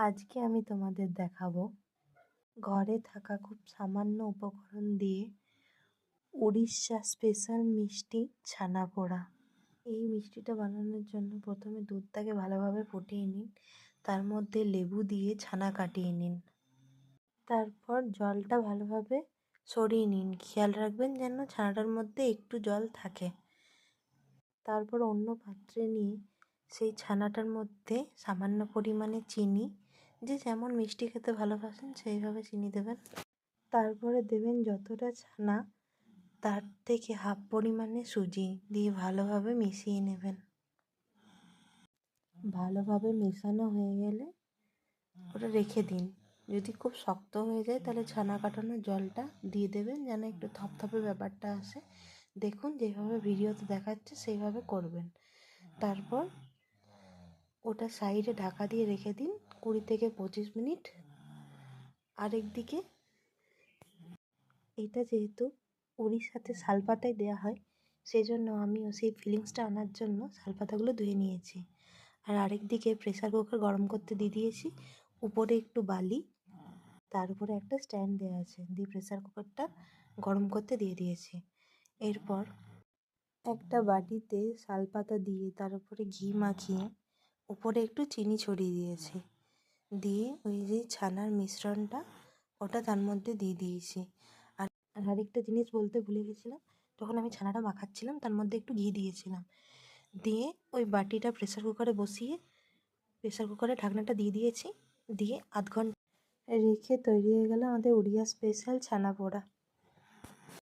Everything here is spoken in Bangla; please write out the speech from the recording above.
আজকে আমি তোমাদের দেখাবো ঘরে থাকা খুব সামান্য উপকরণ দিয়ে উড়িষ্যা স্পেশাল মিষ্টি ছানা পোড়া। এই মিষ্টিটা বানানোর জন্য প্রথমে দুধটাকে ভালোভাবে ফুটিয়ে নিন, তার মধ্যে লেবু দিয়ে ছানা কাটিয়ে নিন, তারপর জলটা ভালোভাবে সরিয়ে নিন। খেয়াল রাখবেন যেন ছানাটার মধ্যে একটু জল থাকে। তারপর অন্য পাত্রে নিয়ে সেই ছানাটার মধ্যে সামান্য পরিমাণে চিনি, যে যেমন মিষ্টি খেতে ভালোবাসেন সেইভাবে চিনি দেবেন। তারপরে দেবেন যতটা ছানা তার থেকে হাফ পরিমাণে সুজি দিয়ে ভালোভাবে মিশিয়ে নেবেন। ভালোভাবে মেশানো হয়ে গেলে ওটা রেখে দিন। যদি খুব শক্ত হয়ে যায় তাহলে ছানা কাটানোর জলটা দিয়ে দেবেন যেন একটু থপথপে ব্যাপারটা আসে। দেখুন যেভাবে ভিডিওতে দেখাচ্ছে সেইভাবে করবেন। তারপর ওটা সাইডে ঢাকা দিয়ে রেখে দিন 20 থেকে 25 মিনিট। আরেক দিকে এটা যেহেতু উড়িষ্যাতে শালপাতায় দেওয়া হয়, সেই জন্য আমিও সেই ফিলিংসটা আনার জন্য শালপাতাগুলো ধুয়ে নিয়েছি। আর আরেক দিকে প্রেসার কুকার গরম করতে দিয়ে দিয়েছি, উপরে একটু বালি, তার উপরে একটা স্ট্যান্ড দেওয়া আছে, দিয়ে প্রেসার কুকারটা গরম করতে দিয়ে দিয়েছি। এরপর একটা বাটিতে শালপাতা দিয়ে তার উপরে ঘি মাখিয়ে উপরে একটু চিনি ছড়িয়ে দিয়েছি, দিয়ে ওই যে ছানার মিশ্রণটা ওটা তার মধ্যে দিয়ে দিয়েছি। আর আরেকটা জিনিস বলতে ভুলে গেছিলাম, যখন আমি ছানাটা মাখাচ্ছিলাম তার মধ্যে একটু ঘি দিয়েছিলাম। দিয়ে ওই বাটিটা প্রেসার কুকারে বসিয়ে প্রেসার কুকারে ঢাকনাটা দিয়ে দিয়েছি, দিয়ে আধ ঘন্টা রেখে তৈরি হয়ে গেল আমাদের উড়িয়া স্পেশাল ছানা পোড়া।